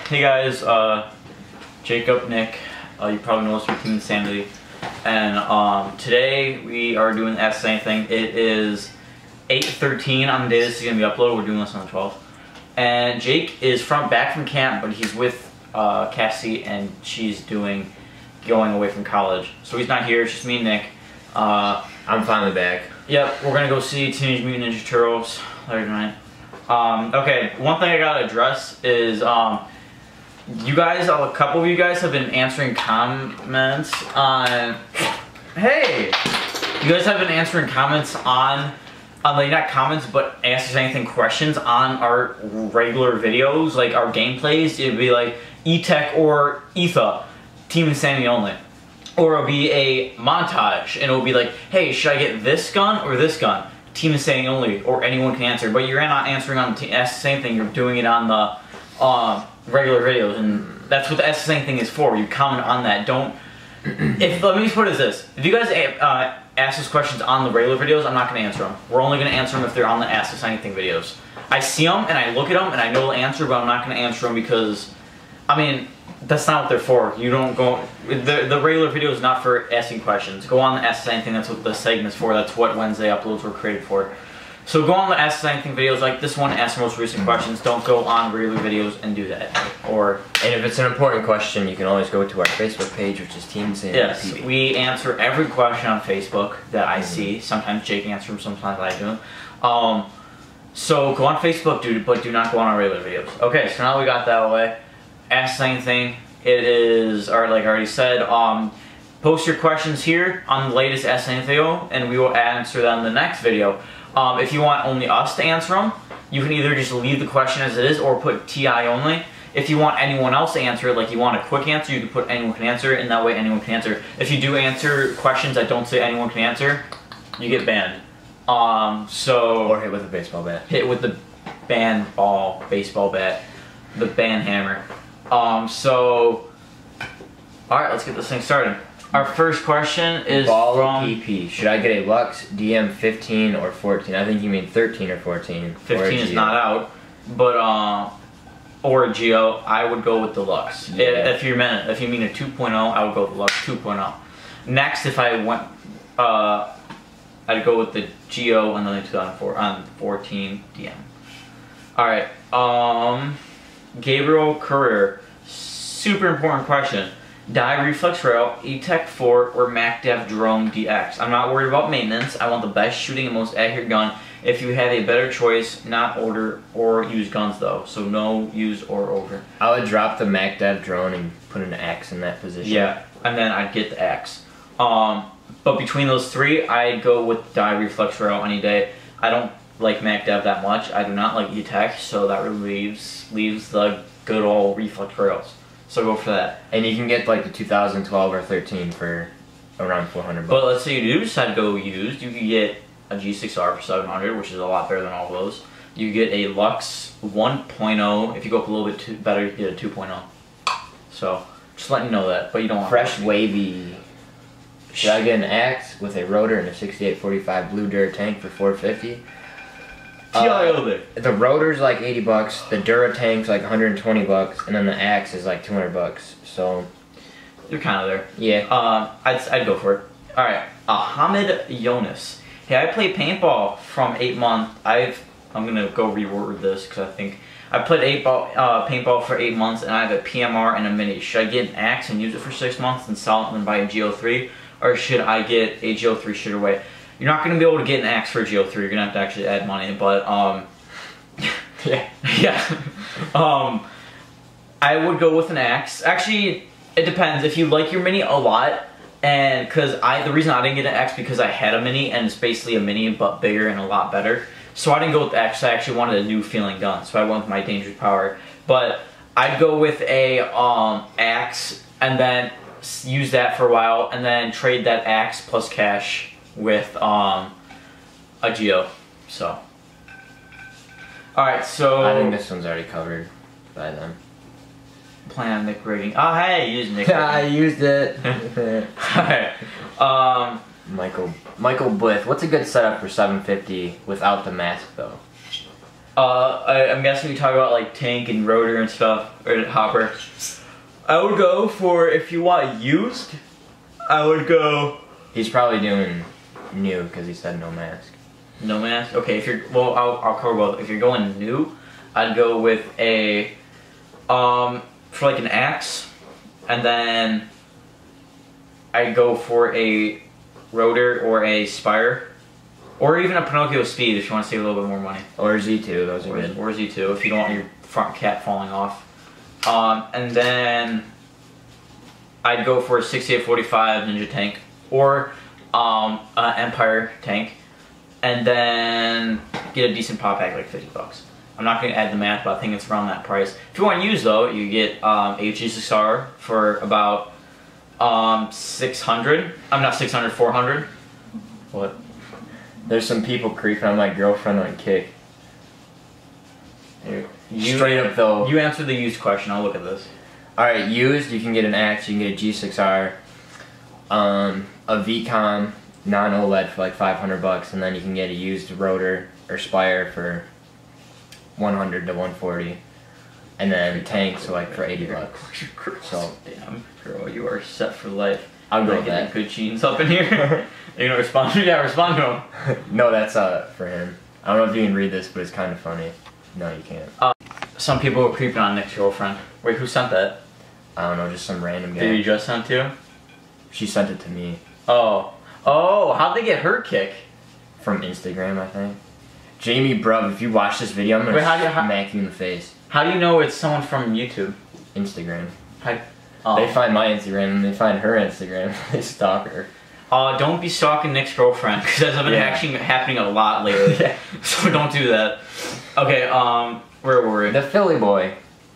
Hey guys, Jacob, Nick, you probably know us from Team Insanity, and today we are doing the Ask Anything. It is 8/13 on the day this is going to be uploaded. We're doing this on the 12th. And Jake is back from camp, but he's with Cassie, and she's going away from college. So he's not here, it's just me and Nick. I'm finally back. Yep, we're going to go see Teenage Mutant Ninja Turtles later tonight. Okay, one thing I gotta address is, you guys, a couple of you guys have been answering comments on, hey! You guys have been answering comments on like, not comments, but Ask Us Anything questions on our regular videos, like our gameplays. It'd be like, E-Tech or Etha, Team Insanity only. Or it'll be a montage, and it'll be like, hey, should I get this gun or this gun? Team Insanity only, or anyone can answer. But you're not answering on the Ask Us Anything, you're doing it on the regular videos, and that's what the Ask Us Anything is for. You comment on that. Don't. Let me just put it as this: if you guys ask us questions on the regular videos, I'm not going to answer them. We're only going to answer them if they're on the Ask Us Anything videos. I see them and I look at them and I know the answer, but I'm not going to answer them because, I mean, that's not what they're for. You don't go. The regular video is not for asking questions. Go on the Ask Us Anything. That's what the segment is for. That's what Wednesday uploads were created for. So go on the Ask Us Anything videos like this one, ask the most recent questions. Don't go on regular videos and do that. And if it's an important question, you can always go to our Facebook page, which is Team Insanity Yes, TV. we answer every question on Facebook that I see. Sometimes Jake answers them, sometimes I do. So go on Facebook, but do not go on our regular videos. Okay, so now we got that away. Ask Us Anything. It is, or like I already said, post your questions here on the latest Ask Us Anything video, and we will answer them in the next video. If you want only us to answer them, you can either just leave the question as it is or put TI only. If you want anyone else to answer it, like you want a quick answer, you can put anyone can answer it, and that way anyone can answer. If you do answer questions that don't say anyone can answer, you get banned. Or hit with a baseball bat. Hit with the baseball bat, the ban hammer. Alright, let's get this thing started. Our first question is from PP. Should I get a Lux DM 15 or 14? I think you mean 13 or 14. 15 is not out, but or a Geo. I would go with the Lux. Yeah. If you mean a 2.0, I would go with the Lux 2.0. Next, if I went, I'd go with the Geo and then the 2004 on 14 DM. All right, Gabriel Career. Super important question. Die Reflex Rail, E-Tech 4, or MacDev Drone DX. I'm not worried about maintenance. I want the best shooting and most accurate gun. If you had a better choice, not order or use guns though. So no use or over. I would drop the MacDev Drone and put an axe in that position. Yeah, and then I'd get the axe. But between those three, I'd go with Die Reflex Rail any day. I don't like MacDev that much. I do not like E-Tech, so that really leaves the good old Reflex Rails. So go for that. And you can get like the 2012 or 13 for around 400 bucks. But let's say you do decide to go used, you could get a G6R for 700, which is a lot better than all those. You get a Lux 1.0. If you go up a little bit better, you get a 2.0. So just letting you know that. But you don't want fresh wavy. Should I get an axe with a rotor and a 6845 blue Dura tank for 450? The rotor's like 80 bucks, the Dura tank's like 120 bucks, and then the axe is like 200 bucks. So you're kind of there. Yeah. I'd go for it. All right, Hamid Jonas. Hey, I play paintball from 8 months. I'm gonna go reword this because I think I played paintball for 8 months, and I have a PMR and a mini. Should I get an axe and use it for 6 months and sell it and then buy a Go3, or should I get a Go3 straight away? You're not going to be able to get an axe for a Go3. You're going to have to actually add money, but, yeah. I would go with an axe. Actually, it depends. If you like your mini a lot, and the reason I didn't get an axe because I had a mini, and it's basically a mini, but bigger and a lot better. So I didn't go with the axe. I actually wanted a new feeling gun, so I went with my Dangerous Power. But I'd go with a axe, and then use that for a while, and then trade that axe plus cash with a Geo. So alright, so I think this one's already covered by them. Plan on Nick rating. Oh hey, use Nick rating. I used it. Alright. Michael Blith. What's a good setup for 750 without the mask though? I'm guessing we talk about like tank and rotor and stuff, or hopper. I would go for, if you want used, I would go. He's probably doing new because he said no mask. No mask? Okay, if you're, well, I'll cover both. If you're going new, I'd go with a, for like an axe, and then I'd go for a rotor or a spire, or even a Pinocchio speed if you want to save a little bit more money. Or Z2, those are good. Or Z2 if you don't want your front cap falling off. And then I'd go for a 6845 Ninja tank, or an Empire tank, and then get a decent pop pack, like $50. I'm not going to add the math, but I think it's around that price. If you want to use though, you get a G6R for about 600. I'm not 600, 400. What? There's some people creeping on my girlfriend on Kick. Straight up though. You answer the used question. I'll look at this. Alright, used, you can get an axe, you can get a G6R, a VCOM non-OLED for like $500, and then you can get a used rotor or spire for 100 to 140, and then tanks so like for $80. So damn, girl, you are set for life. I'll go with that. Good jeans up in here. You gonna respond? Yeah, respond to him. No, that's for him. I don't know if you can read this, but it's kind of funny. No, you can't. Some people are creeping on Nick's girlfriend. Wait, who sent that? I don't know, just some random guy. Did you just send to? She sent it to me. Oh, how'd they get her kick? From Instagram, I think. Jamie, bruv, if you watch this video, I'm gonna smack you in the face. How do you know it's someone from YouTube? Instagram. They find my Instagram and they find her Instagram. They stalk her. Don't be stalking Nick's girlfriend, because that's been actually happening a lot lately. Yeah. So don't do that. Okay, where were we? The Philly boy.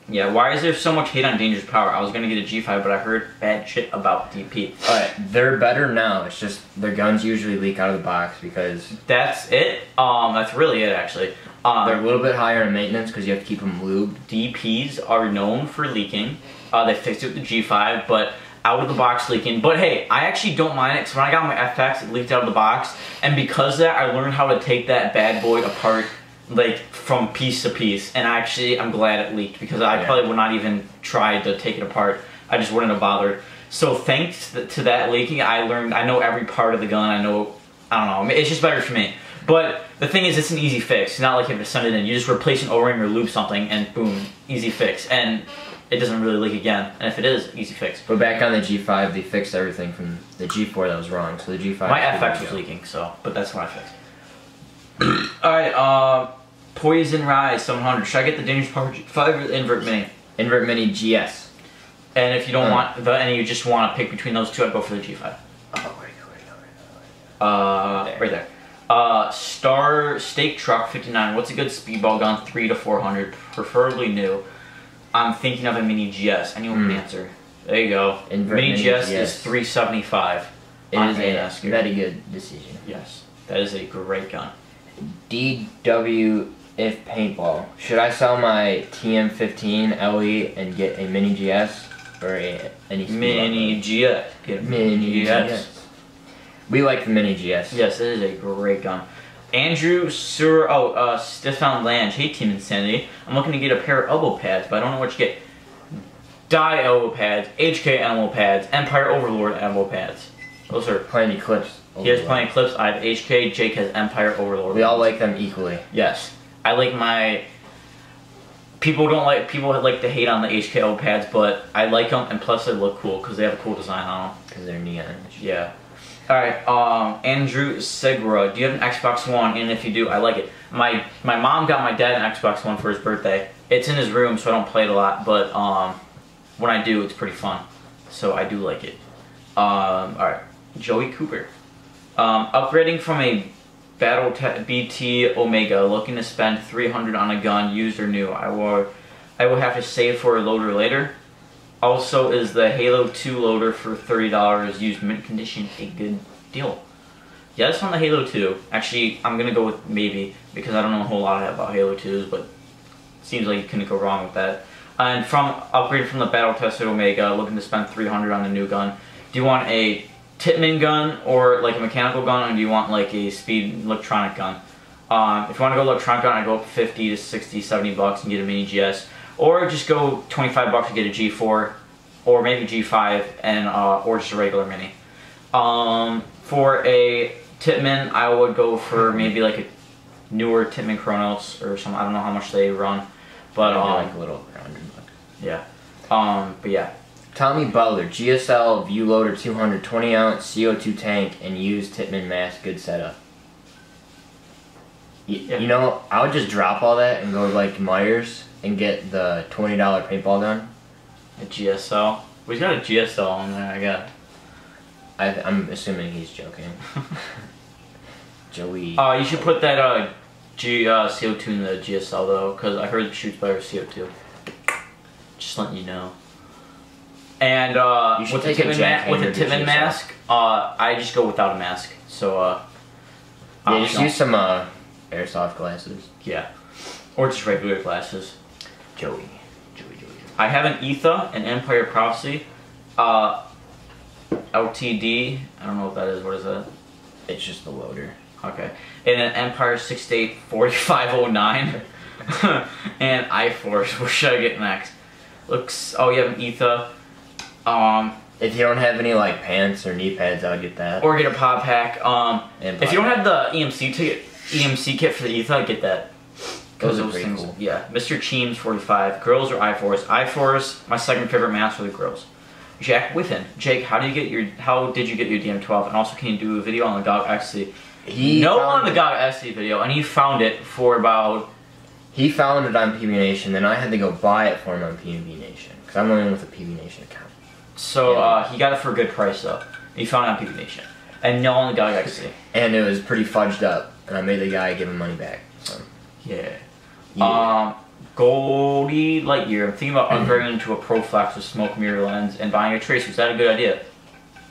Yeah, why is there so much hate on Dangerous Power? I was gonna get a G5, but I heard bad shit about DP. Alright, they're better now. It's just their guns usually leak out of the box because... That's it? That's really it, actually. They're a little bit higher in maintenance because you have to keep them lubed. DPs are known for leaking. They fixed it with the G5, but out of the box leaking. But hey, I actually don't mind it, because when I got my FX, it leaked out of the box. And because of that, I learned how to take that bad boy apart, like, from piece to piece. And actually, I'm glad it leaked, because I probably would not even try to take it apart. I just wouldn't have bothered. So thanks to that leaking, I know every part of the gun. I don't know, it's just better for me. But the thing is, it's an easy fix. It's not like you have to send it in. You just replace an O-ring or lube something, and boom, easy fix. And it doesn't really leak again. And if it is, easy fix. But back on the G5, they fixed everything from the G4 that was wrong. So the G5... My FX was leaking, so... But that's what I fixed. Alright, Poison Rise 700. Should I get the Dangerous Power G5 or the Invert Mini? Invert Mini GS. And if you don't want and you just want to pick between those two, I'd go for the G5. Oh, where you go? Right there. Star Stake Truck 59. What's a good speedball gun? 300 to 400, preferably new. I'm thinking of a Mini GS. Anyone can answer. There you go. Mini GS is 375. It is a very good decision. Yes, that is a great gun. DW if Paintball. Should I sell my TM15 LE and get a Mini GS or any Mini GS? Get a Mini GS. We like the Mini GS. Yes, it is a great gun. Andrew Stefan Lange. Hey, Team Insanity. I'm looking to get a pair of elbow pads, but I don't know what you get. Die elbow pads, HK elbow pads, Empire Overlord elbow pads. Those are plenty clips. He has plenty of clips. I have HK, Jake has Empire Overlord. We all like them equally. Yes. I like my... People like to hate on the HK elbow pads, but I like them, and plus they look cool, because they have a cool design on them. Because they're neon. Yeah. Alright, Andrew Segura, do you have an Xbox One? And if you do, I like it. My mom got my dad an Xbox One for his birthday. It's in his room, so I don't play it a lot, but when I do, it's pretty fun. So I do like it. Alright, Joey Cooper. Upgrading from a Battle BT Omega, looking to spend $300 on a gun, used or new. I will have to save for a loader later. Also, is the Halo 2 loader for $30 used mint condition a good deal? Yes, on the Halo 2. Actually, I'm gonna go with maybe, because I don't know a whole lot about Halo 2s, but it seems like you couldn't go wrong with that. And upgrade from the Battle Tested Omega, looking to spend $300 on a new gun. Do you want a Tippmann gun or like a mechanical gun, or do you want like a speed electronic gun? If you want to go electronic gun, I go up 50 to 60, 70 bucks and get a mini GS, or just go 25 bucks and get a G4, or maybe G5 and or just a regular mini. For a Tippmann, I would go for maybe like a newer Tippmann Chronos or something. I don't know how much they run, but like a little over 100 bucks. Yeah. But yeah. Tommy Butler, GSL View Loader 200, 20 ounce CO2 tank, and used Tippmann mask. Good setup. You know, I would just drop all that and go to like Myers and get the $20 paintball gun. A GSL. Well, he's got a GSL on there, I guess. I'm assuming he's joking. Joey. You should put that CO2 in the GSL though, because I heard it shoots better CO2. Just letting you know. And with the Tippmann mask, I just go without a mask. So yeah, just use some airsoft glasses. Yeah, or just regular glasses. Joey. I have an ETHA, an Empire Prophecy, LTD. I don't know what that is. What is that? It's just the loader. Okay. And an Empire 6.8 4509 and I-Force. What should I get next? Looks. Oh, you have an ETHA. If you don't have any like pants or knee pads, I would get that. Or get a pod pack. If you don't have the EMC kit for the ETHA, get that. Those are pretty cool. Yeah, Mr. Cheems 45. Grills or I-Force? I-Force, my second favorite mask for the grills. Jack Whiffen. Jake, how did you get your DM12? And also, can you do a video on the GOG XC? On the GOG XC video, and he found it for about. He found it on PB Nation, then I had to go buy it for him on PB Nation because I'm the only one with a PB Nation account. So he got it for a good price though. He found it on PB Nation, and no on the GOG XC. And it was pretty fudged up, and I made the guy give him money back. So. Yeah. Goldie Lightyear. I'm thinking about upgrading into a Proflex with smoke mirror lens and buying a tracer. Is that a good idea?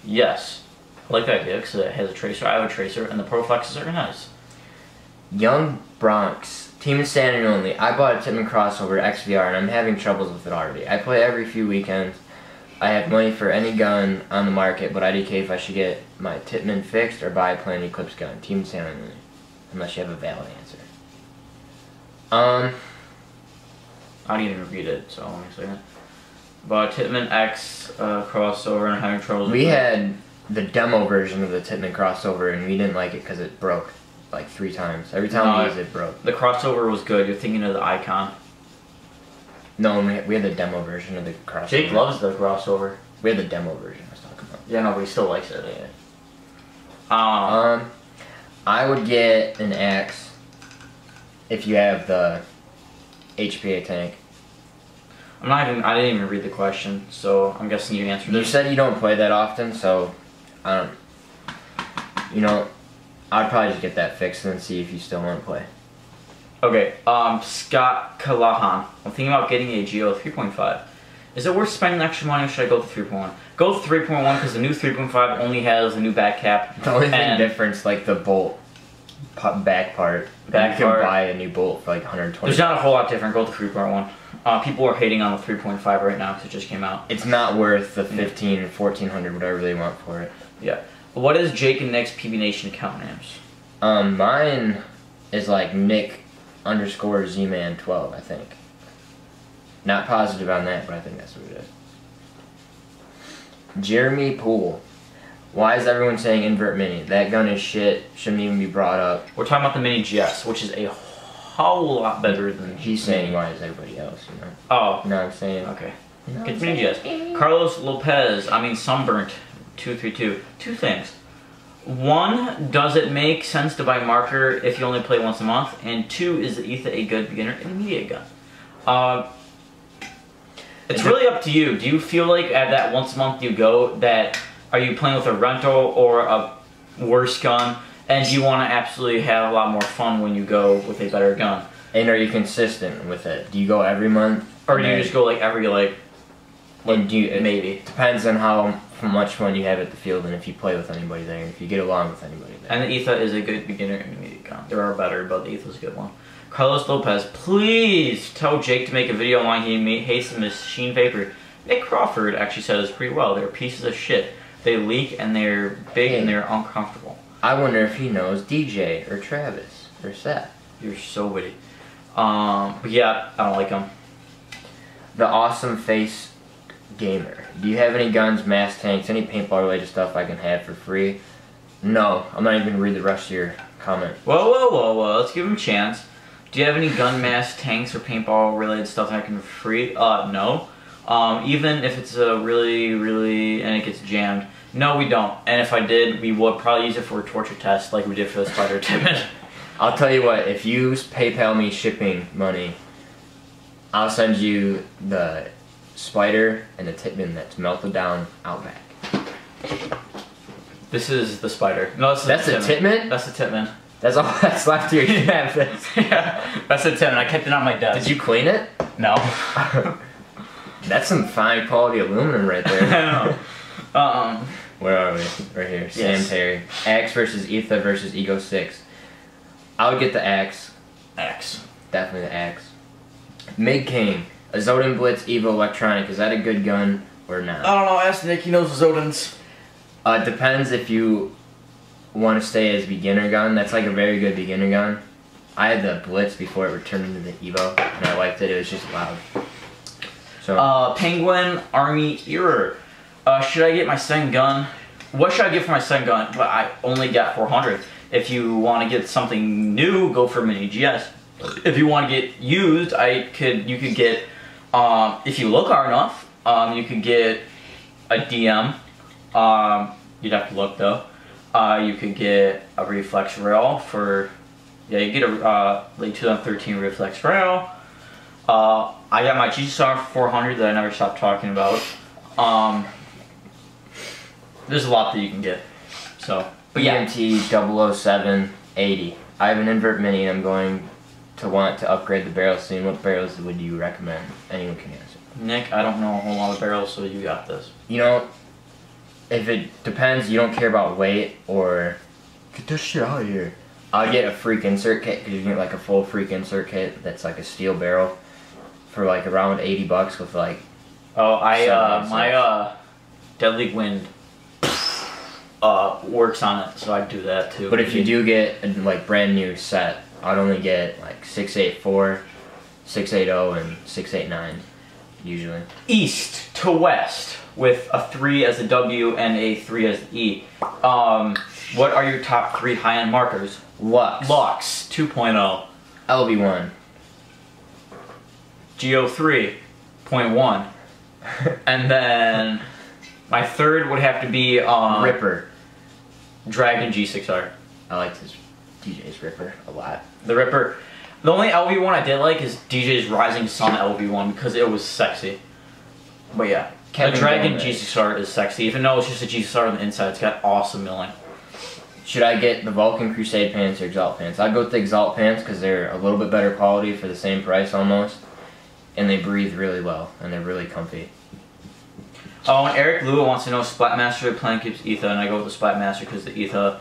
Yes. I like that idea because it has a tracer. I have a tracer, and the Proflexes are nice. Young Bronx. Team Insanity only. I bought a Tippmann crossover XVR, and I'm having troubles with it already. I play every few weekends. I have money for any gun on the market, but IDK if I should get my Tippmann fixed or buy a Planet Eclipse gun. Team Insanity only. Unless you have a valid answer. I didn't even read it, so let me see it. But Tippmann X crossover and having trouble. We had the demo version of the Tippmann crossover, and we didn't like it because it broke like 3 times. Every time we used it, broke. The crossover was good. You're thinking of the Icon. No, we had the demo version of the crossover. Jake loves the crossover. We had the demo version I was talking about. Yeah, no, but he still likes it. Yeah. I would get an axe. If you have the HPA tank. I didn't even read the question, so I'm guessing you answered it. You said you don't play that often, so I don't. You know, I'd probably just get that fixed and then see if you still want to play. Okay, Scott Callahan. I'm thinking about getting a GO 3.5. Is it worth spending extra money or should I go with 3.1? Go with 3.1 because the new 3.5 only has a new back cap. The only thing difference, like the bolt. Back part. You can buy a new bolt for like 120. There's not a whole lot different. Go with the 3.1. People are hating on the 3.5 right now because it just came out. It's not worth the 15, 1400, whatever they want for it. Yeah. What is Jake and Nick's PB Nation account names? Mine is like Nick_Zman12, I think. Not positive on that, but I think that's what it is. Jeremy Poole. Why is everyone saying invert mini? That gun is shit. Shouldn't even be brought up. We're talking about the mini GS, which is a whole lot better than he's saying. Why is everybody else? You know. Oh. You know what I'm saying? Okay. Get the mini GS. Carlos Lopez. Sunburnt. 232. 2 things. 1, does it make sense to buy marker if you only play once a month? And 2, is the ETHA a good beginner intermediate gun? It's really up to you. Do you feel like at that once a month you go that are you playing with a rental or a worse gun? And do you want to absolutely have a lot more fun when you go with a better gun? And are you consistent with it? Do you go every month? Or do you just go like every maybe? Depends on how much fun you have at the field and if you play with anybody there and if you get along with anybody there. And the ETHA is a good beginner intermediate gun. There are better, but the ETHA is a good one. Carlos Lopez, please tell Jake to make a video on why he hates the machine vapor. Nick Crawford actually said this pretty well. They're pieces of shit. They leak and they're big and they're uncomfortable. I wonder if he knows DJ or Travis. They're sad. You're so witty. But yeah, I don't like them. The Awesome Face Gamer. Do you have any guns, mass tanks, any paintball related stuff I can have for free? No. I'm not even going to read the rest of your comment. Whoa. Let's give him a chance. Do you have any gun, mass tanks, or paintball related stuff I can for free? No. Even if it's a really, and it gets jammed. No, we don't. And if I did, we would probably use it for a torture test like we did for the spider timid. I'll tell you what, if you PayPal me shipping money, I'll send you the spider and the Titman that's melted down out back. This is the spider. No, that's the Titman? That's the Titman. That's all that's left here. You have this. Yeah, that's the Titman. I kept it on my desk. Did you clean it? No. That's some fine quality aluminum right there. I know. Where are we? Right here. Yes. Sam Terry. Axe versus Etha versus Ego 6. I would get the Axe. Axe. Definitely the Axe. Mig King. A Zodin Blitz Evo Electronic. Is that a good gun or not? I don't know. Ask Nick. He knows Zodins. It depends if you want to stay as beginner gun. That's like a very good beginner gun. I had the Blitz before it returned into the Evo, and I liked it. It was just loud. So. Penguin Army Error. Should I get my second gun? What should I get for my second gun? But I only got 400. If you want to get something new, go for Mini GS. If you want to get used, you could get, if you look hard enough, you could get a DM. You'd have to look though. You could get a reflex rail for, yeah, you get a late 2013 reflex rail. I got my G6R 400 that I never stopped talking about. There's a lot that you can get. So, but yeah. EMT 00780. I have an invert mini and I'm going to want to upgrade the barrel soon. What barrels would you recommend? Anyone can answer. Nick, I don't know a whole lot of barrels, so you got this. You know, if it depends, you don't care about weight or get this shit out of here. I'll get a freak insert kit because you can get like a full freak insert kit that's like a steel barrel for like around $80 with like. Oh, my Deadly Wind works on it, so I'd do that too. But if you do get a like brand new set, I'd only get like 684, 680, and 689 usually. East to west with a 3 as a W and a 3 as an E. What are your top 3 high-end markers? Lux 2.0. LV1. Geo 3.1. And then my third would have to be Ripper. Dragon G6R. I liked his DJ's Ripper a lot. The Ripper. The only LV one I did like is DJ's Rising Sun LV one because it was sexy. But yeah, the Dragon G6R is sexy. Even though it's just a G6R on the inside, it's got awesome milling. Should I get the Vulcan Crusade pants or Exalt pants? I'd go with the Exalt pants because they're a little bit better quality for the same price almost. And they breathe really well, and they're really comfy. Oh, and Eric Lua wants to know Splatmaster plan keeps Etha, and I go with the Splatmaster because the Etha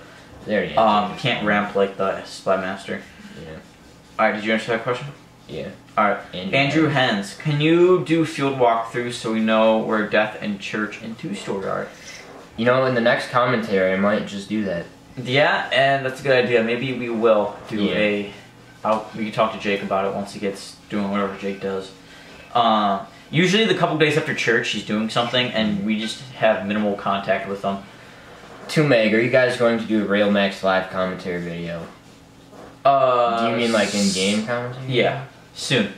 can't ramp like the Splatmaster. Yeah. Alright, did you answer that question? Yeah. Alright. Andrew Hens, can you do field walkthroughs so we know where Death and Church and Two Story are? You know, in the next commentary, I might just do that. Yeah, and that's a good idea. Maybe we will do we can talk to Jake about it once he gets doing whatever Jake does. Usually the couple days after church, he's doing something, and we just have minimal contact with them. 2 Meg, are you guys going to do a Rail Max live commentary video? Do you mean like in-game commentary? Yeah, soon.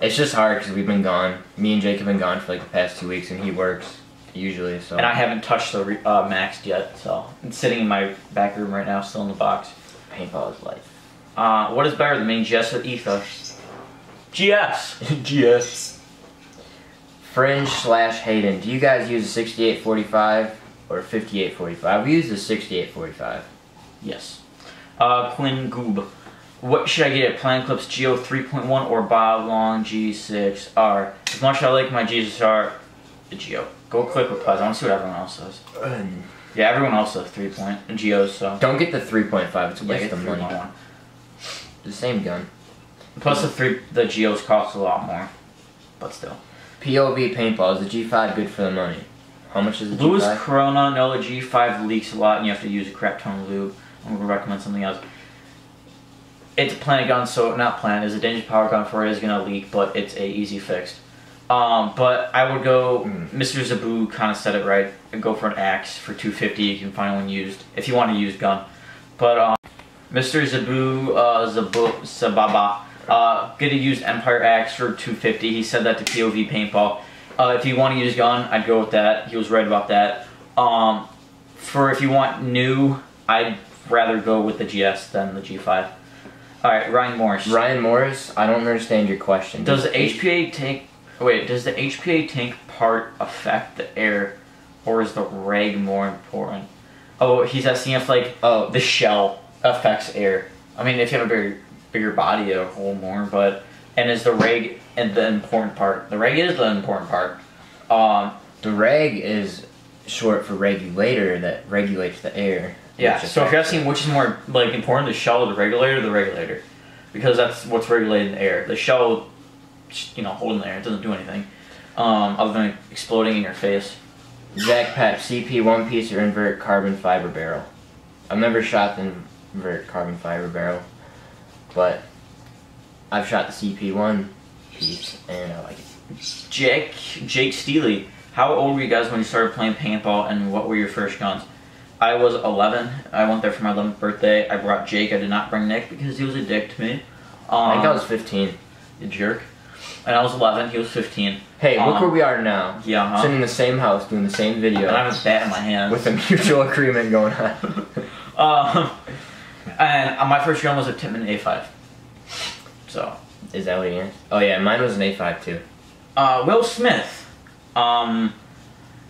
It's just hard because we've been gone. Me and Jake have been gone for like the past 2 weeks, and he works usually. So. And I haven't touched the Maxed yet, so it's sitting in my back room right now, still in the box. Paintball is life. What is better, the main GS or Etha? GS. GS. Fringe / Hayden. Do you guys use a 6845 or 5845? We use the 6845. Yes. Quinn Goob. What should I get at Plan Clips Geo 3.1 or Bob Long G6R? As much as I like my G6R, the Geo. Go click replies. I want to see what everyone else says. Yeah, everyone else says 3 Geos, so. Don't get the 3.5. It's a waste of money. 3.1. The same gun. Plus the Geos cost a lot more, but still. POV paintball. Is the G5 good for the money? How much is the G5? Louis Corona, no, the G5 leaks a lot and you have to use a crap ton of lube. I'm going to recommend something else. it's a plant gun, so not plant. It's a dangerous power gun for it is gonna leak, but it's a easy fix. But I would go. Mr. Zabu kind of said it right. I'd go for an axe for $250. You can find one used if you want a used gun. But Mr. Sababa, get a used Empire axe for $250. He said that to POV Paintball. If you want to use a gun, I'd go with that. He was right about that. For if you want new, I'd rather go with the GS than the G5. Alright, Ryan Morris. Ryan Morris, I don't understand your question. Does the HPA tank... Wait, does the HPA tank part affect the air, or is the reg more important? Oh, he's asking if, like, the shell affects air. I mean, if you have a bigger body, it'll hold more, but... And is the reg the important part? The reg is the important part. The reg is short for regulator that regulates the air. Yeah, so if you're asking which is more like important, the shell or the regulator, because that's what's regulating the air. The shell, you know, holding the air, it doesn't do anything other than exploding in your face. Zach Pep, CP one piece or invert carbon fiber barrel. I've never shot the invert carbon fiber barrel, but I've shot the CP one piece and I like it. Jake Steely, how old were you guys when you started playing paintball, and what were your first guns? I was 11. I went there for my 11th birthday. I brought Jake. I did not bring Nick because he was a dick to me. I think I was 15. You jerk. And I was 11. He was 15. Hey, look where we are now. Yeah, sitting in the same house, doing the same video. And I have a bat in my hand. With a mutual agreement going on. And my first gun was a Tippmann A5. So. Is that what he is? Oh yeah, mine was an A5 too. Will Smith.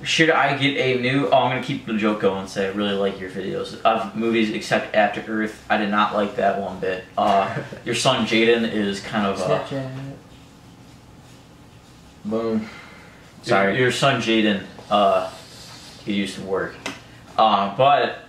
Should I get a new... Oh, I'm going to keep the joke going and say I really like your videos of movies except After Earth. I did not like that one bit. Your son Jaden is kind of... Snapchat. Boom. Sorry. Your son Jaden, he used to work. But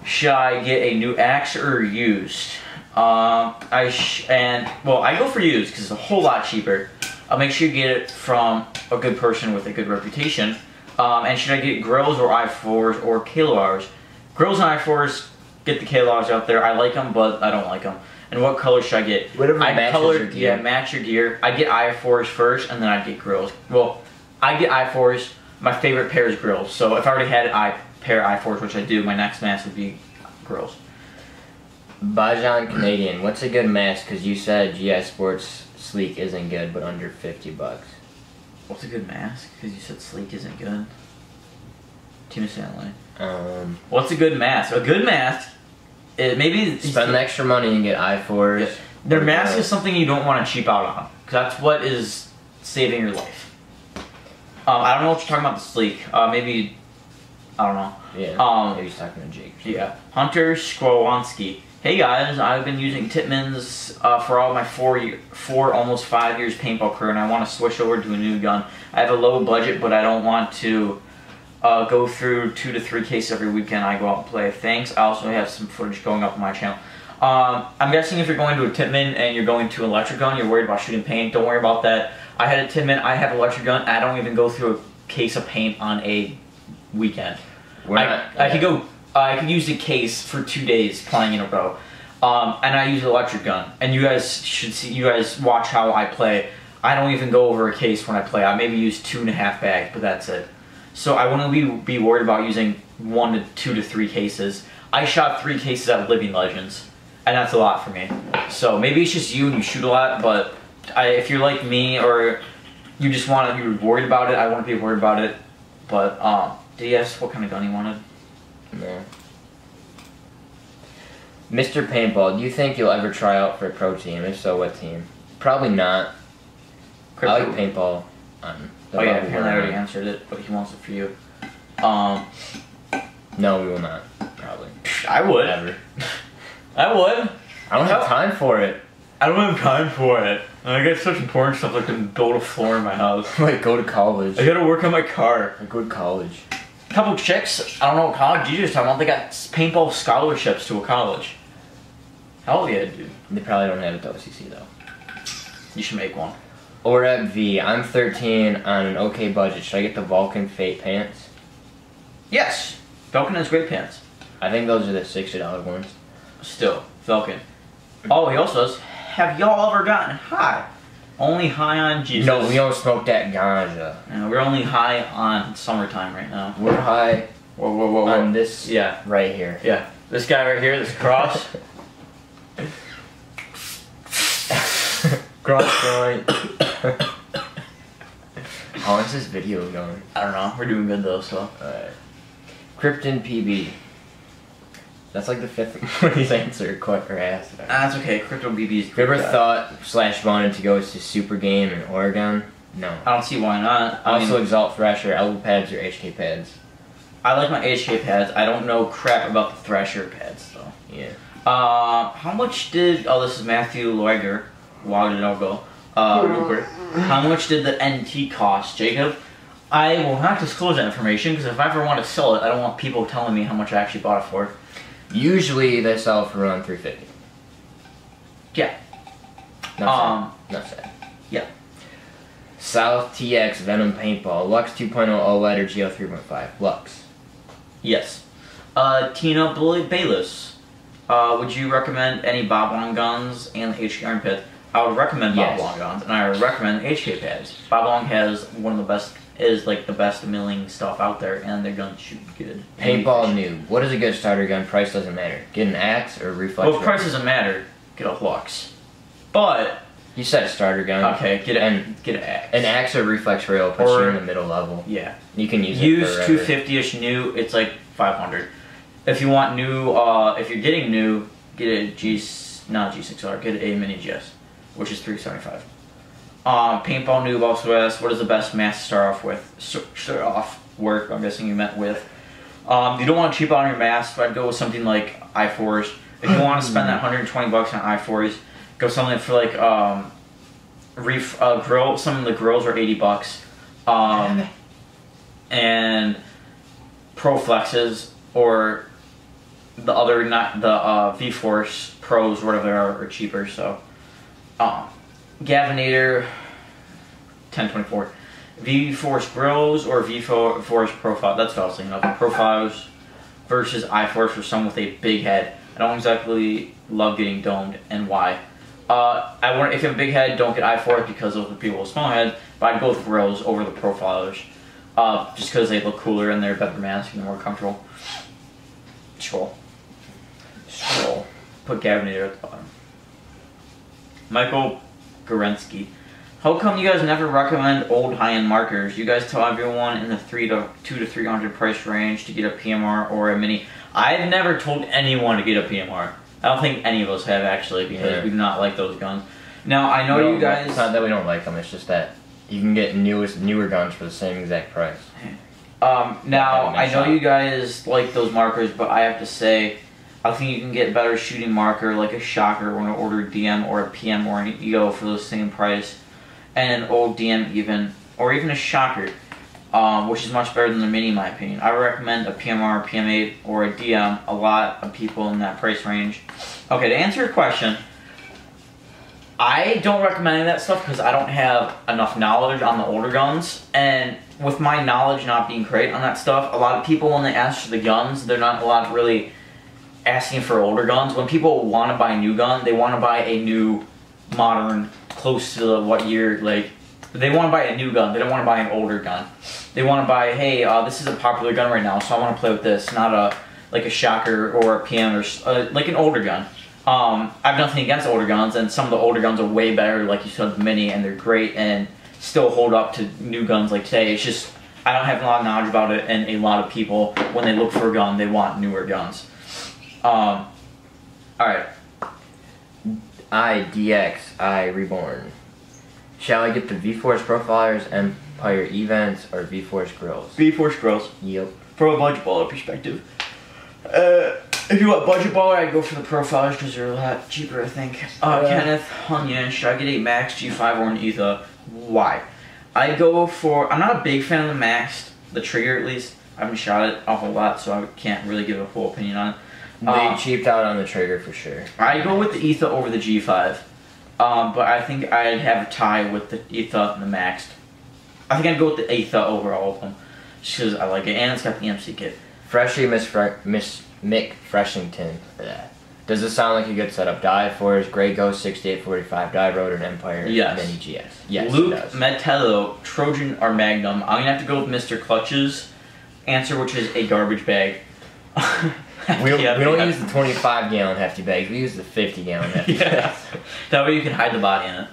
should I get a new axe or used? Well, I go for used because it's a whole lot cheaper. I'll make sure you get it from a good person with a good reputation. And should I get grills or I4s or KLRs? Grills and I4s, get the KLRs out there. I like them, but I don't like them. And what color should I get? Whatever matches your gear. Yeah, match your gear. I get I4s first, and then I get grills. Well, I get I4s. My favorite pair is grills. So if I already had a pair of I4s, which I do, my next mask would be grills. Bajan Canadian, what's a good mask? Because you said GI Sports Sleek isn't good, but under 50 bucks. What's a good mask? Because you said sleek isn't good. Team Stanley. What's a good mask? A good mask, maybe... Spend the extra money and get I4s. Yeah. Their mask is something you don't want to cheap out on. Because that's what is saving your life. I don't know what you're talking about the sleek. Maybe... I don't know. Yeah, maybe he's talking to Jake. Yeah. Hunter Skrowanski. Hey guys, I've been using Tippmann's for all my almost 5 years paintball career, and I want to switch over to a new gun. I have a low budget, but I don't want to go through 2 to 3 cases every weekend I go out and play. Thanks. I also have some footage going up on my channel. I'm guessing if you're going to a Tippmann and you're going to an electric gun, you're worried about shooting paint. Don't worry about that. I had a Tippmann, I have an electric gun, I don't even go through a case of paint on a weekend. I could use the case for 2 days playing in a row, and I use an electric gun. And you guys should see. You guys watch how I play. I don't even go over a case when I play. I maybe use 2.5 bags, but that's it. So I wouldn't be worried about using 1 to 2 to 3 cases. I shot 3 cases at Living Legends, and that's a lot for me. So maybe it's just you and you shoot a lot, but if you're like me or you just you're worried about it, I wouldn't be worried about it. But did he ask what kind of gun he wanted? No. Mr. Paintball, do you think you'll ever try out for a pro team? If so, what team? Probably not. I like paintball. Oh yeah, apparently I already answered it, but he wants it for you. No, we will not. Probably. I would. Never. I would. I don't have time for it. I don't have time for it. I got such important stuff like to build a floor in my house. Like go to college. I gotta work on my car. I go to college. A couple chicks, I don't know what college you just talking about, they got paintball scholarships to a college. Hell yeah, dude. They probably don't have it at OCC though. You should make one. Or at V, I'm 13 on an okay budget. Should I get the Vulcan Fate pants? Yes. Vulcan has great pants. I think those are the $60 ones. Still, Vulcan. Oh, he also says, have y'all ever gotten high? Only high on Jesus. No, we don't smoke that ganja. Yeah, we're only high on summertime right now. We're high whoa. on this yeah. right here. Yeah. This guy right here, this cross. Cross joint. How long is this video going? I don't know. We're doing good though, so. Alright. Krypton PB. That's like the fifth one he's answered or asked. That's okay. Crypto BB's. Have you ever thought / wanted to go to Super Game in Oregon? No. I don't see why not. Also, Exalt Thrasher, elbow pads, or HK pads? I like my HK pads. I don't know crap about the Thrasher pads though. Yeah. How much did? Oh, this is Matthew Loiger. Wagadogo. Rupert. How much did the NT cost, Jacob? I will not disclose that information because if I ever want to sell it, I don't want people telling me how much I actually bought it for. Usually they sell for around $350. Yeah. Not sad. Yeah. South TX Venom Paintball, Lux 2.0 OLED or GL 3.5? Lux. Yes. Tina Bayless. Would you recommend any Bob Long guns and the HK Iron Pit? I would recommend Bob Long guns, and I would recommend HK pads. Bob Long has one of the best, is like the best milling stuff out there, and their guns shoot good. Paintball noob. What is a good starter gun? Price doesn't matter. Get an axe or reflex? Well, price doesn't matter. Get a Lux. But you said a starter gun. Okay, get an axe. An axe or reflex rail puts you in the middle level. Yeah. You can use it Use forever. 250-ish new. It's like 500. If you want new, if you're getting new, get a G6R. Get a mini GS, which is 375. Paintball noob also asks, what is the best mask to start off with? Start off work. I'm guessing you meant with. You don't want to cheap out on your mask, so I'd go with something like I4s. If you want to spend that $120 on I4s, go something for like grill. Some of the grills are $80. And Pro Flexes or the other, not the V-Force Pros, whatever they are cheaper. So Gavinator 1024, V-Force Grills or V-Force Profile. That's what I was thinking of. Profiles versus I-Force for someone with a big head. I don't exactly love getting domed, and why. If you have a big head, don't get I-Force because of the people with small heads, but I'd go with grills over the profilers. Just because they look cooler and they're better mask and they're more comfortable. Scroll. Put Gavinator at the bottom. Michael Gorensky. How come you guys never recommend old high-end markers? You guys tell everyone in the $200 to $300 price range to get a PMR or a mini. I've never told anyone to get a PMR. I don't think any of us have actually, because we do not like those guns. Now I know you guys. It's not that we don't like them. It's just that you can get newer guns for the same exact price. Now I know you guys like those markers, but I have to say, I think you can get better shooting marker like a Shocker or an older DM or a PM or an EO for the same price, and an old DM even, or even a Shocker, which is much better than the mini in my opinion. I would recommend a PMR, PM8, or a DM. A lot of people in that price range. Okay, to answer your question, I don't recommend any of that stuff because I don't have enough knowledge on the older guns, and with my knowledge not being great on that stuff, a lot of people when they ask for the guns, they're not a lot really asking for older guns. When people want to buy a new gun, they want to buy a new, modern, close to what year, like, they want to buy a new gun. They don't want to buy an older gun. They want to buy, hey, this is a popular gun right now, so I want to play with this, not like a Shocker or a PM or like an older gun. I've nothing against older guns, and some of the older guns are way better, like you said, the mini, and they're great and still hold up to new guns like today. It's just, I don't have a lot of knowledge about it, and a lot of people, when they look for a gun, they want newer guns. Alright. I Reborn. Shall I get the V-Force Profilers, Empire Events, or V-Force Grills? V-Force Grills. Yep. From a budget baller perspective. If you want budget baller, I'd go for the Profilers because they're a lot cheaper, I think. Kenneth Hunyan, should I get a Max G5 or an ETHA? Why? I'd go for, I'm not a big fan of the Max, the trigger at least. I haven't shot it a whole lot, so I can't really give a full opinion on it. They cheaped out on the trigger for sure. I'd go with the ETHA over the G5. But I think I'd have a tie with the ETHA and the Max. I think I'd go with the ETHA over all of them. Just because I like it, and it's got the MC kit. Freshie Mick Freshington. Does this sound like a good setup? Die Force, Grey Ghost 6845, Die Rotor, and Empire, Yes. Mini GS. Yes, Luke, it does. Metello, Trojan, or Magnum. I'm gonna have to go with Mr. Clutch's answer, which is a garbage bag. We don't use the 25-gallon hefty bags. We use the 50-gallon hefty bags. That way you can hide the body in it.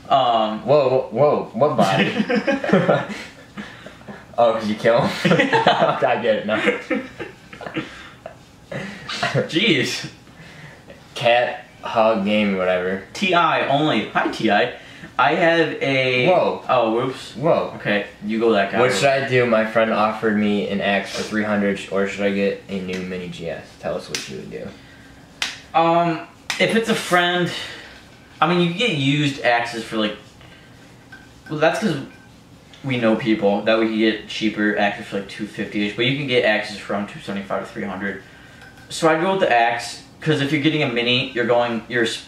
Whoa, what body? Oh, because you kill him? I get it now. Jeez. Cat, hug, game, whatever. T.I. only. Hi, T.I. I have a... Whoa. Oh, whoops. Whoa. Okay, you go that guy. What should I do? My friend offered me an axe for 300, or should I get a new Mini GS? Tell us what you would do. If it's a friend... I mean, you can get used axes for, like... Well, that's because we know people that we can get cheaper axes for, like, $250-ish. But you can get axes from $275 to $300. So I'd go with the axe, because if you're getting a Mini, you're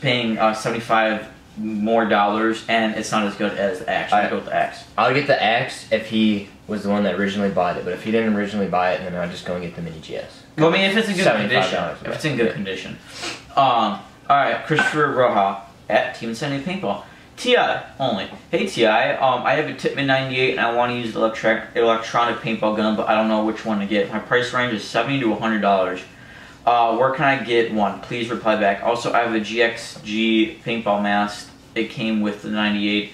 paying $75 more dollars, and it's not as good as the axe. I'd go with the axe. I'll get the axe if he was the one that originally bought it, but if he didn't originally buy it, then I'd just go and get the Mini GS. Well, I mean, if it's in good condition. $75, If it's in good condition. Alright, Christopher Roja at Team Insanity Paintball. T.I. only. Hey T.I., I have a Tippmann 98 and I want to use the electronic paintball gun, but I don't know which one to get. My price range is $70 to $100. Where can I get one? Please reply back. Also, I have a GXG paintball mask. It came with the 98.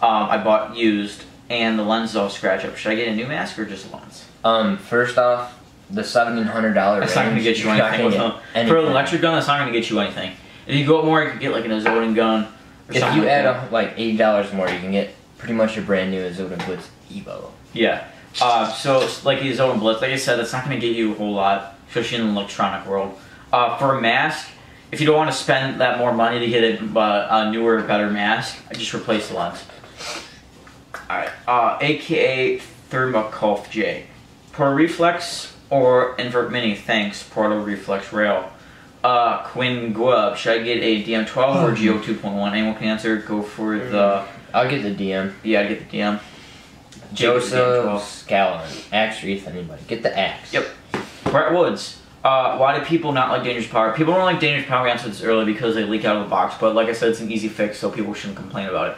I bought used, and the lens is all scratched up. Should I get a new mask or just a lens? First off, the $1,700 That's not going to get you anything with them. For an electric gun, that's not going to get you anything. If you go up more, you can get like an Azotin gun. Or if something you like add that. like $80 more, you can get pretty much a brand new Azotin Blitz Evo. Yeah. So like the Azotin Blitz, like I said, that's not going to get you a whole lot, especially in the electronic world. For a mask, if you don't want to spend that more money to get a newer, better mask, just replace the lens. Alright, aka Thermoculf J. Portal Reflex or Invert Mini? Thanks, Portal Reflex Rail. Quinn Guab, should I get a DM12 or GO 2.1? Anyone can answer. Go for the... I'll get the DM. Yeah, I'd get the DM. Joseph Scallon. Axe or Ethan, anybody. Get the axe. Yep. Brett Woods. Why do people not like Dangerous Power? People don't like Dangerous Power. We answered this early because they leak out of the box, but like I said, it's an easy fix, so people shouldn't complain about it.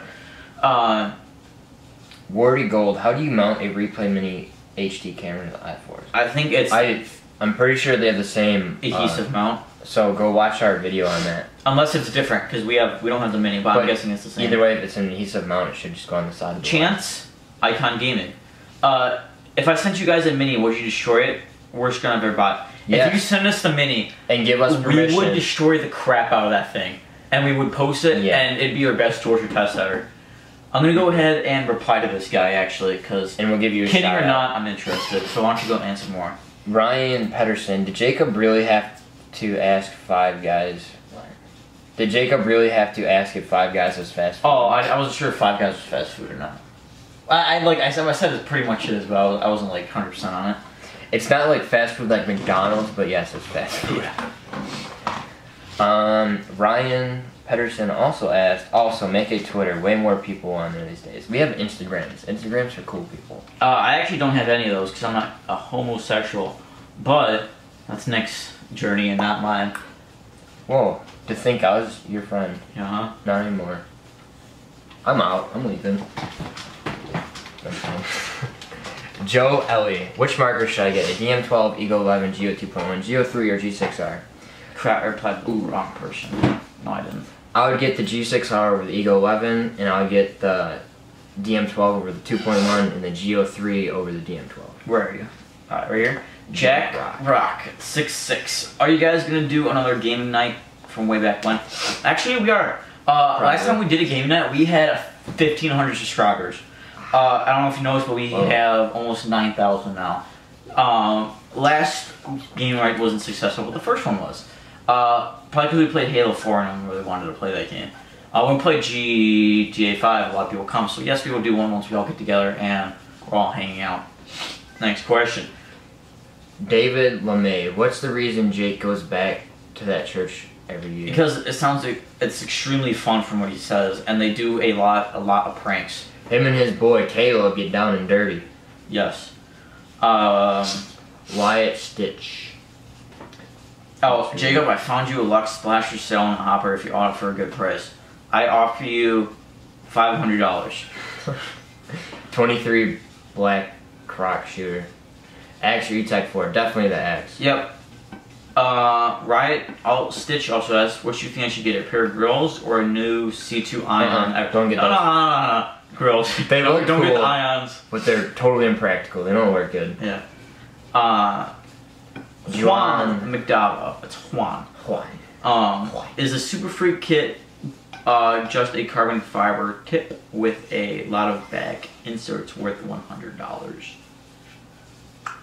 Wardy Gold, how do you mount a Replay Mini HD camera to the i4s? I think it's I'm pretty sure they have the same adhesive mount. So go watch our video on that. Unless it's different, because we don't have the Mini, but I'm guessing it's the same. Either way, if it's an adhesive mount, it should just go on the side of the Chance, Icon Gaming. If I sent you guys a Mini, would you destroy it? Worst gun I've ever bought. Yes. If you send us the Mini and give us permission, we would destroy the crap out of that thing, and we would post it, and it'd be our best torture test ever. I'm gonna go ahead and reply to this guy actually, because and we'll give you a kidding shout or not, I'm interested. So why don't you go and answer more? Ryan Pedersen, did Jacob really have to ask Five Guys? Did Jacob really have to ask if Five Guys was fast food? Oh, I wasn't sure if Five Guys was fast food or not. I said it pretty much is, but I wasn't like 100% on it. It's not like fast food like McDonald's, but yes, it's fast food. Ryan Pedersen also asked, make a Twitter. Way more people on there these days. We have Instagrams. Instagrams are cool people. I actually don't have any of those because I'm not a homosexual, but that's Nick's journey and not mine. Whoa, to think I was your friend. Uh-huh. Not anymore. I'm out. I'm leaving. Joe Ellie, which marker should I get? A DM12, Eagle 11, Geo 2.1, Geo 3, or G6R? Crap, I replied, ooh, wrong person. No, I didn't. I would get the G6R over the Eagle 11, and I would get the DM12 over the 2.1, and the Geo 3 over the DM12. Where are you? Alright, right here. Jack Rock 66. Are you guys gonna do another gaming night from way back when? Actually, we are. Last time we did a game night, we had 1,500 subscribers. I don't know if you noticed, but we have almost 9,000 now. Last game night wasn't successful, but the first one was. Probably because we played Halo 4 and I really wanted to play that game. When we played GTA 5, a lot of people come, so yes, we will do one once we all get together and we're all hanging out. Next question. David LeMay, what's the reason Jake goes back to that church every year? Because it sounds like it's extremely fun from what he says, and they do a lot of pranks. Him and his boy Caleb get down and dirty. Yes. Wyatt Stitch. Oh, Jacob, I found you a Lux Splasher sale on the hopper if you order for a good price. I offer you $500. 23 black croc shooter. Axe or E-Tech 4, definitely the Axe. Yep. Riot Stitch also asks, what you think I should get, a pair of grills or a new C2 Ion? Don't get those. No. Grills. They look don't cool, get the ions. but they're totally impractical. They don't work good. Yeah. Juan McDowell. It's Juan. Is a Super Freak kit just a carbon fiber tip with a lot of back inserts worth $100?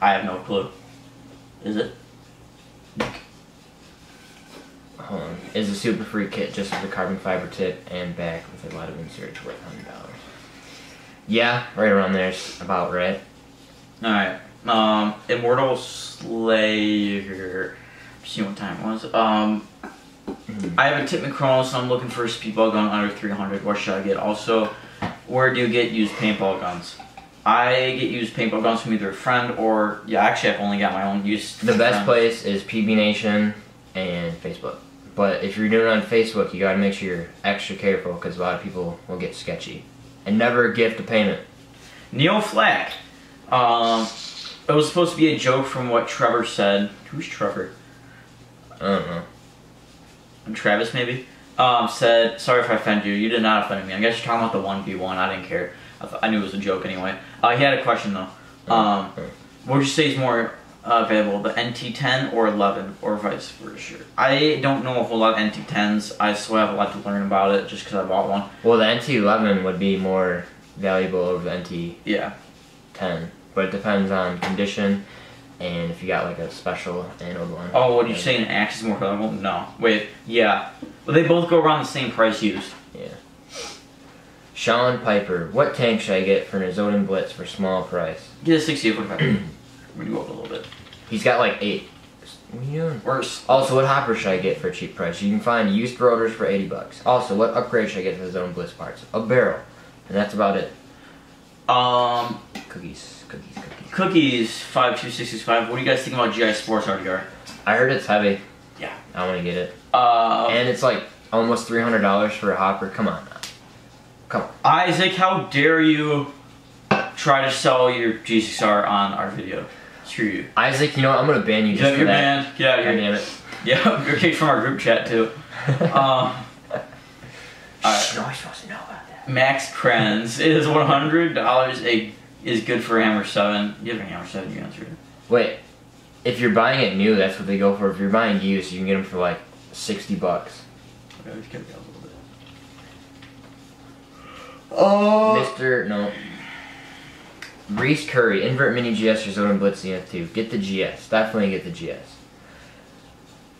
I have no clue. Is it? Hold on. Is a Super Freak kit just with a carbon fiber tip and back with a lot of inserts worth $100? Yeah, right around there's about right. Alright. Immortal Slayer. See what time it was. I have a Tipman Chronos, so I'm looking for a speedball gun under 300. What should I get? Also, where do you get used paintball guns? I get used paintball guns from either a friend or, yeah, actually I've only got my own used. The best place is PB Nation and Facebook. But if you're doing it on Facebook, you gotta make sure you're extra careful because a lot of people will get sketchy. And never gift a payment. Neo Flack. It was supposed to be a joke from what Trevor said. Who's Trevor? I don't know. Travis, maybe? Said, sorry if I offended you. You did not offend me. I guess you're talking about the 1v1. I didn't care. I knew it was a joke anyway. He had a question, though. What would you say is more available, the NT10 or 11, or vice versa? I don't know a whole lot of NT10s. I still have a lot to learn about it just because I bought one. Well, the NT11 would be more valuable over the NT10. Yeah. But it depends on condition and if you got like a special anode one. Oh, what are you saying? An Axe is more valuable? No. Wait, yeah. Well, they both go around the same price used. Yeah. Sean Piper, what tank should I get for an Azodian Blitz for small price? Get a 60 45. We're gonna go up a little bit. He's got like 8. What are you doing? Worse. Also, what hopper should I get for a cheap price? You can find used rotors for $80. Also, what upgrade should I get to the Azodian Blitz parts? A barrel. And that's about it. Cookies. 52665. What do you guys think about GI Sports RDR? I heard it's heavy. Yeah. I want to get it. And it's like almost $300 for a hopper. Come on now. Come on. Isaac, how dare you try to sell your G6R on our video? Screw you. Isaac, you know what? I'm going to ban you just for you're that. banned. Get out of here. Damn it. Yeah, you're kicked from our group chat too. Shh, nobody's supposed to know about that. Max Krenz is $100 is good for Hammer 7. You have a Hammer 7, you answered it. Wait, if you're buying it new, that's what they go for. If you're buying used, you can get them for like $60. Okay, let's get it a little bit. Oh, No. Reese Curry, invert mini GS or Zone Blitz CF2. Get the GS. Definitely get the GS.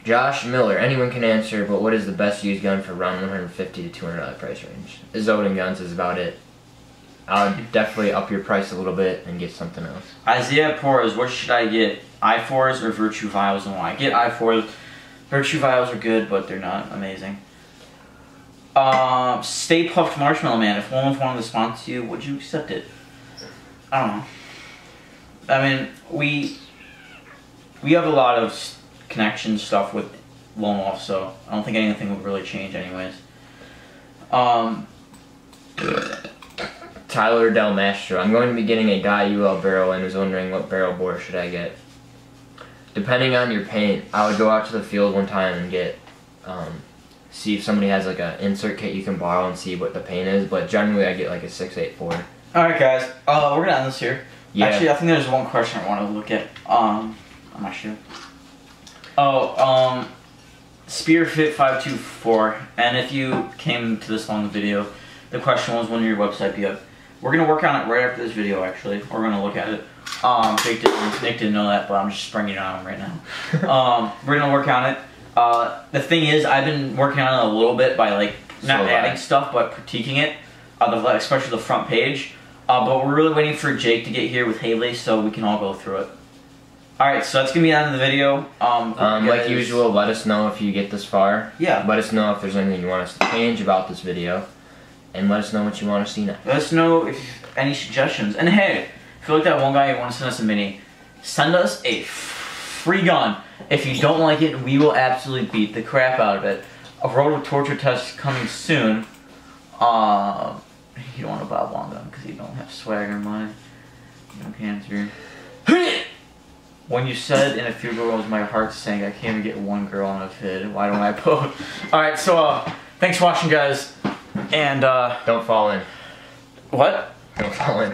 Josh Miller, anyone can answer, but what is the best used gun for around $150 to $200 price range? Zodin guns is about it. I would definitely up your price a little bit and get something else. Isaiah Porras, what should I get? I4s or Virtue Vials and why? Get I4s. Virtue Vials are good, but they're not amazing. Stay Puffed Marshmallow Man, if one wanted to sponsor you, would you accept it? I don't know. I mean, we have a lot of connection stuff with Lone Wolf, so I don't think anything would really change anyways. Tyler Del Mastro, I'm going to be getting a Dye UL barrel and was wondering what barrel bore should I get. Depending on your paint, I would go out to the field one time and get, see if somebody has like an insert kit you can borrow and see what the paint is, but generally I get like a 684. Alright guys, we're gonna end this here. Yeah. Actually, I think there's one question I want to look at. I'm not sure. Spearfit524, and if you came to this long video, the question was, when will your website be up? We're gonna work on it right after this video. Actually, we're gonna look at it. Nick didn't know that, but I'm just bringing it on right now. We're gonna work on it. The thing is, I've been working on it a little bit by like not adding stuff, but critiquing it, especially the front page. But we're really waiting for Jake to get here with Haley so we can all go through it. Alright, so that's going to be the end of the video. Like usual, let us know if you get this far. Yeah. Let us know if there's anything you want us to change about this video. And let us know what you want to see next. Let us know if any suggestions. And hey, if you like that one guy who wants to send us a mini, send us a free gun. If you don't like it, we will absolutely beat the crap out of it. A road torture test coming soon. You don't want to buy a long gun because you don't have swagger money. No cancer. When you said in a few girls, my heart sank. I can't even get one girl on a vid. Why don't I post? Alright, so thanks for watching, guys. And don't fall in. What? Don't fall in.